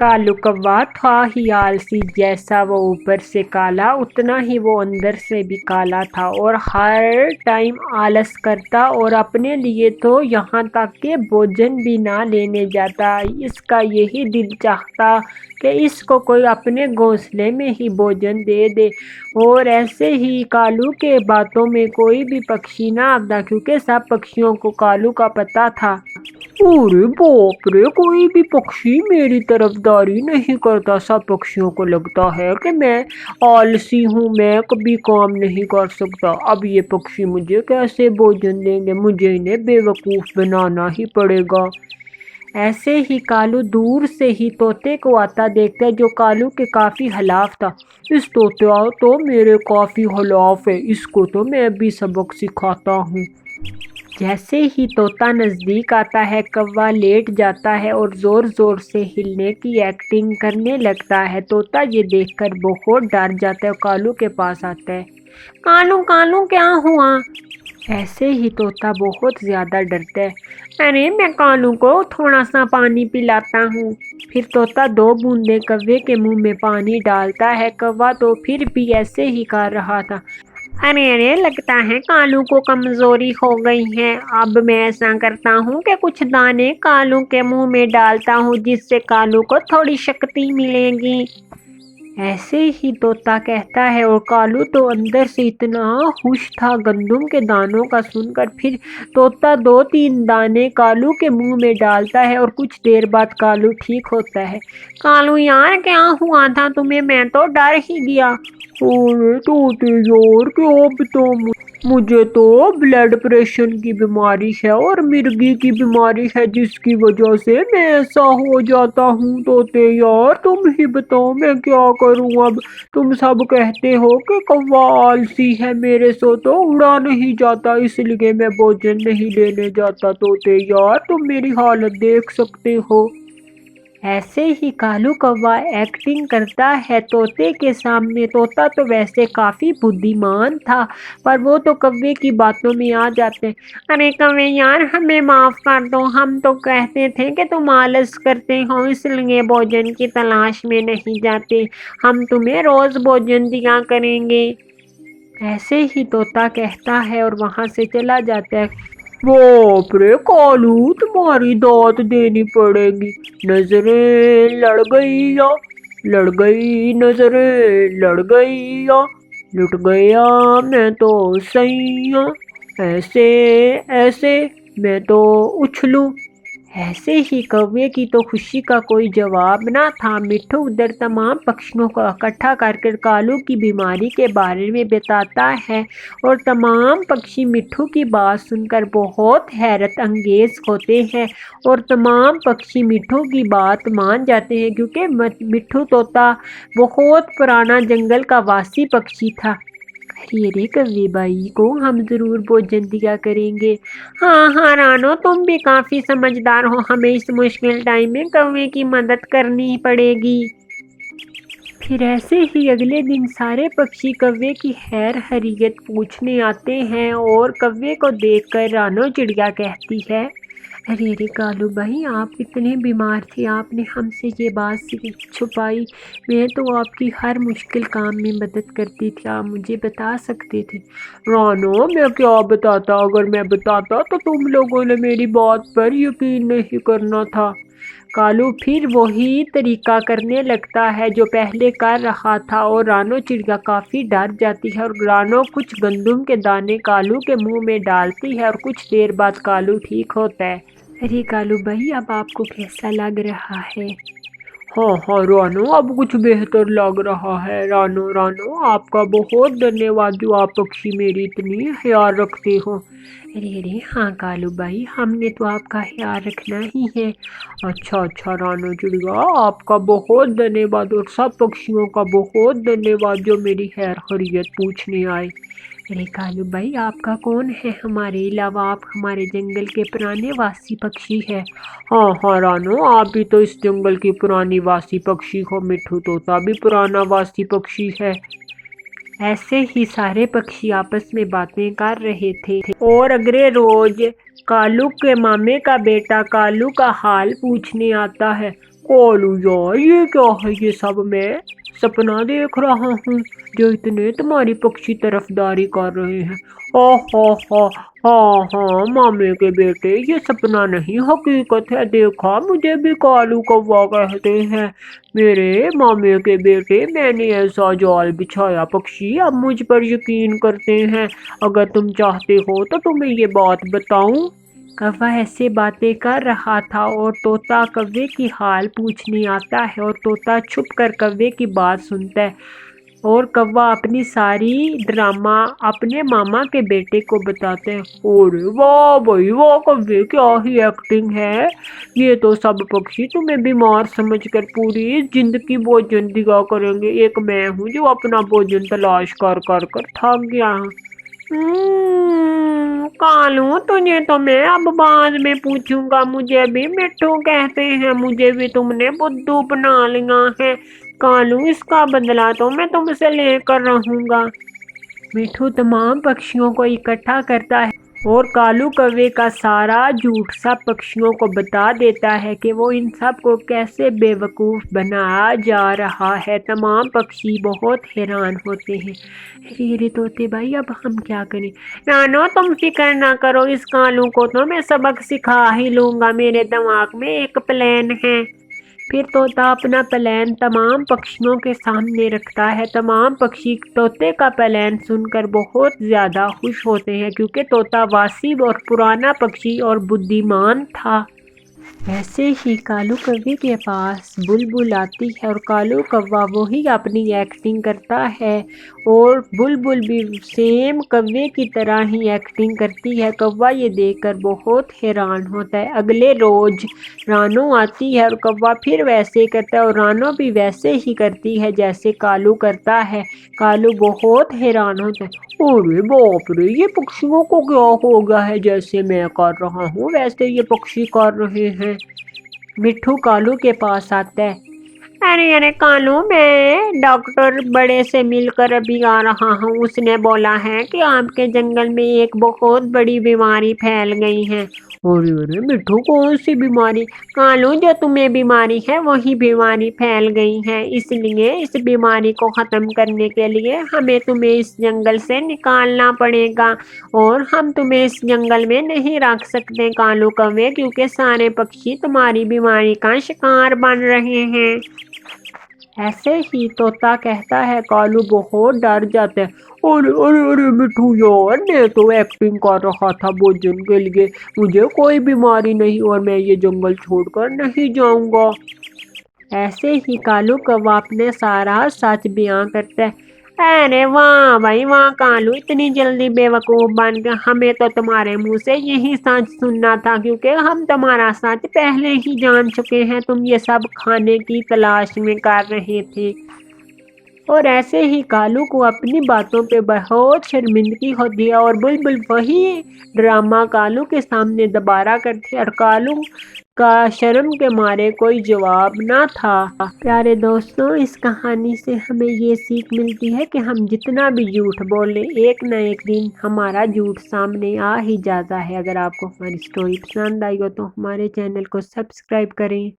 कालू कौवा था ही आलसी, जैसा वो ऊपर से काला उतना ही वो अंदर से भी काला था, और हर टाइम आलस करता और अपने लिए तो यहाँ तक कि भोजन भी ना लेने जाता। इसका यही दिल चाहता कि इसको कोई अपने घोंसले में ही भोजन दे दे। और ऐसे ही कालू के बातों में कोई भी पक्षी ना आता, क्योंकि सब पक्षियों को कालू का पता था। अरे बाप रे, कोई भी पक्षी मेरी तरफदारी नहीं करता। सब पक्षियों को लगता है कि मैं आलसी हूँ, मैं कभी काम नहीं कर सकता। अब ये पक्षी मुझे कैसे भोजन देंगे, मुझे इन्हें बेवकूफ़ बनाना ही पड़ेगा। ऐसे ही कालू दूर से ही तोते को आता देखता है, जो कालू के काफ़ी खिलाफ था। इस तोता तो मेरे काफ़ी खिलाफ है, इसको तो मैं भी सबक सिखाता हूँ। जैसे ही तोता नज़दीक आता है, कौवा लेट जाता है और ज़ोर ज़ोर से हिलने की एक्टिंग करने लगता है। तोता ये देखकर बहुत डर जाता है और कालू के पास आता है। कालू कालू क्या हुआ? ऐसे ही तोता बहुत ज़्यादा डरता है। अरे मैं कालू को थोड़ा सा पानी पिलाता हूँ। फिर तोता 2 बूंदे कौवे के मुंह में पानी डालता है। कौवा तो फिर भी ऐसे ही कर रहा था। अरे अरे, लगता है कालू को कमजोरी हो गई है। अब मैं ऐसा करता हूँ कि कुछ दाने कालू के मुंह में डालता हूँ, जिससे कालू को थोड़ी शक्ति मिलेगी। ऐसे ही तोता कहता है, और कालू तो अंदर से इतना खुश था गंदम के दानों का सुनकर। फिर तोता 2-3 दाने कालू के मुंह में डालता है और कुछ देर बाद कालू ठीक होता है। कालू यार, क्या हुआ था तुम्हें? मैं तो डर ही गया। अरे तोते यार, क्या बताऊं, मुझे तो ब्लड प्रेशर की बीमारी है और मिर्गी की बीमारी है, जिसकी वजह से मैं ऐसा हो जाता हूँ। तोते यार, तुम ही बताओ मैं क्या करूँ अब। तुम सब कहते हो कि कौवा आलसी है, मेरे से तो उड़ा नहीं जाता, इसलिए मैं भोजन नहीं लेने जाता। तोते यार, तुम मेरी हालत देख सकते हो। ऐसे ही कालू कौवा एक्टिंग करता है तोते के सामने। तोता तो वैसे काफ़ी बुद्धिमान था, पर वो तो कौवे की बातों में आ जाते। अरे कौवे यार, हमें माफ़ कर दो, हम तो कहते थे कि तुम आलस करते हो, इसलिए भोजन की तलाश में नहीं जाते। हम तुम्हें रोज़ भोजन दिया करेंगे। ऐसे ही तोता कहता है और वहाँ से चला जाता है। बाप रे कालू, तुम्हारी दात देनी पड़ेगी। नजरें लड़ गई या लड़ गई, नजरें लड़ गई या लुट गया मैं तो सैया। ऐसे ऐसे मैं तो उछलूं। ऐसे ही कौवे की तो खुशी का कोई जवाब ना था। मिट्ठू उधर तमाम पक्षियों को इकट्ठा कर कालू की बीमारी के बारे में बताता है, और तमाम पक्षी मिट्ठू की बात सुनकर बहुत हैरत अंगेज होते हैं, और तमाम पक्षी मिट्ठू की बात मान जाते हैं, क्योंकि मिट्ठू तोता बहुत पुराना जंगल का वासी पक्षी था। अरे अरे, कौवे भाई को हम ज़रूर भोजन दिया करेंगे। हाँ हाँ रानो, तुम भी काफ़ी समझदार हो, हमें इस मुश्किल टाइम में कौवे की मदद करनी पड़ेगी। फिर ऐसे ही अगले दिन सारे पक्षी कौवे की खैर खैरियत पूछने आते हैं, और कौवे को देखकर रानो चिड़िया कहती है, अरे अरे कालू भाई, आप इतने बीमार थे, आपने हमसे ये बात छुपाई। मैं तो आपकी हर मुश्किल काम में मदद करती थी, आप मुझे बता सकते थे। रानो, मैं क्या बताता, अगर मैं बताता तो तुम लोगों ने मेरी बात पर यकीन नहीं करना था। कालू फिर वही तरीका करने लगता है जो पहले कर रहा था, और रानो चिड़िया काफ़ी डर जाती है, और रानो कुछ गंदम के दाने कालू के मुंह में डालती है, और कुछ देर बाद कालू ठीक होता है। अरे कालू भाई, अब आपको कैसा लग रहा है? हाँ हाँ रानो, अब कुछ बेहतर लग रहा है। रानो रानो, आपका बहुत धन्यवाद जो आप पक्षी मेरी इतनी ख्याल रखते हो। अरे अरे हाँ कालू भाई, हमने तो आपका ख्याल रखना ही है। अच्छा अच्छा रानो चिड़िया, आपका बहुत धन्यवाद, और सब पक्षियों का बहुत धन्यवाद जो मेरी खैर खैरियत पूछने आए। अरे कालू भाई, आपका कौन है हमारे अलावा? आप हमारे जंगल के पुराने वासी पक्षी हैं। हाँ हाँ रानो, आप भी तो इस जंगल की पुरानी वासी पक्षी हो। मिट्ठू तोता भी पुराना वासी पक्षी है। ऐसे ही सारे पक्षी आपस में बातें कर रहे थे, और अगले रोज कालू के मामे का बेटा कालू का हाल पूछने आता है। कालू यार, ये क्या है? ये सब मैं सपना देख रहा हूँ जो इतने तुम्हारी पक्षी तरफदारी कर रहे हैं। हाँ हाँ हाँ, हाँ हाँ मामे के बेटे, ये सपना नहीं हकीकत है। देखा, मुझे भी कालू कौवा कहते हैं। मेरे मामे के बेटे, मैंने ऐसा जाल बिछाया पक्षी, अब मुझ पर यकीन करते हैं। अगर तुम चाहते हो तो तुम्हें ये बात बताऊं। कौवा ऐसे बातें कर रहा था और तोता कौवे की हाल पूछने आता है और तोता छुप कर कौवे की बात सुनता है और कौवा अपनी सारी ड्रामा अपने मामा के बेटे को बताते हैं। अरे वाह भाई वाह कौवे, क्या ही एक्टिंग है। ये तो सब पक्षी तुम्हें बीमार समझकर पूरी जिंदगी भोजन दिया करेंगे। एक मैं हूँ जो अपना भोजन तलाश कर कर कर थक गया हूँ। कालू, तुझे तो मैं अब बाद में पूछूंगा। मुझे भी मिट्टू कहते हैं, मुझे भी तुमने बुद्धू बना लिया है। कालू, इसका बदला तो मैं तुमसे लेकर रहूंगा। मिठू तमाम पक्षियों को इकट्ठा करता है और कालू कौवे का सारा झूठ सब पक्षियों को बता देता है कि वो इन सब को कैसे बेवकूफ़ बनाया जा रहा है। तमाम पक्षी बहुत हैरान होते हैं। अरे अरे तोते भाई, अब हम क्या करें? नानो, तुम फिक्र ना करो, इस कालू को तो मैं सबक सिखा ही लूंगा। मेरे दिमाग में एक प्लान है। फिर तोता अपना प्लान तमाम पक्षियों के सामने रखता है। तमाम पक्षी तोते का प्लान सुनकर बहुत ज़्यादा खुश होते हैं क्योंकि तोता वासिब और पुराना पक्षी और बुद्धिमान था। ऐसे ही कालू कौवे के पास बुलबुल आती है और कालू कौवा वही अपनी एक्टिंग करता है और बुलबुल भी सेम कौवे की तरह ही एक्टिंग करती है। कौवा ये देखकर बहुत हैरान होता है। अगले रोज रानो आती है और कौवा फिर वैसे ही करता है और रानो भी वैसे ही करती है जैसे कालू करता है। कालू बहुत हैरान होता है। अरे बाप रे, ये पक्षियों को क्या हो गया है? जैसे मैं कर रहा हूँ वैसे ये पक्षी कर रहे हैं। मिट्ठू कालू के पास आता है। अरे अरे कालू, मैं डॉक्टर बड़े से मिलकर अभी आ रहा हूँ। उसने बोला है कि आपके जंगल में एक बहुत बड़ी बीमारी फैल गई है। अरे अरे मिट्ठू, कौन सी बीमारी? कालू, जो तुम्हें बीमारी है वही बीमारी फैल गई है। इसलिए इस बीमारी को खत्म करने के लिए हमें तुम्हें इस जंगल से निकालना पड़ेगा और हम तुम्हें इस जंगल में नहीं रख सकते कालू कौवे, क्योंकि सारे पक्षी तुम्हारी बीमारी का शिकार बन रहे हैं। ऐसे ही तोता कहता है। कालू बहुत डर जाता है। अरे अरे अरे मिठू यार, मैं तो एक्टिंग कर रहा था भोजन के लिए। मुझे कोई बीमारी नहीं और मैं ये जंगल छोड़कर नहीं जाऊंगा। ऐसे ही कालू कौवा अपने सारा सच बयां करता है। अरे वाह भाई वाह कालू, इतनी जल्दी बेवकूफ़ बन गए। हमें तो तुम्हारे मुंह से यही सच सुनना था, क्योंकि हम तुम्हारा सच पहले ही जान चुके हैं। तुम ये सब खाने की तलाश में कर रहे थे। और ऐसे ही कालू को अपनी बातों पे बहुत शर्मिंदगी होती है और बुलबुल वही ड्रामा कालू के सामने दोबारा करती है और कालू का शर्म के मारे कोई जवाब ना था। प्यारे दोस्तों, इस कहानी से हमें ये सीख मिलती है कि हम जितना भी झूठ बोलें, एक न एक दिन हमारा झूठ सामने आ ही जाता है। अगर आपको हमारी स्टोरी पसंद आई हो तो हमारे चैनल को सब्सक्राइब करें।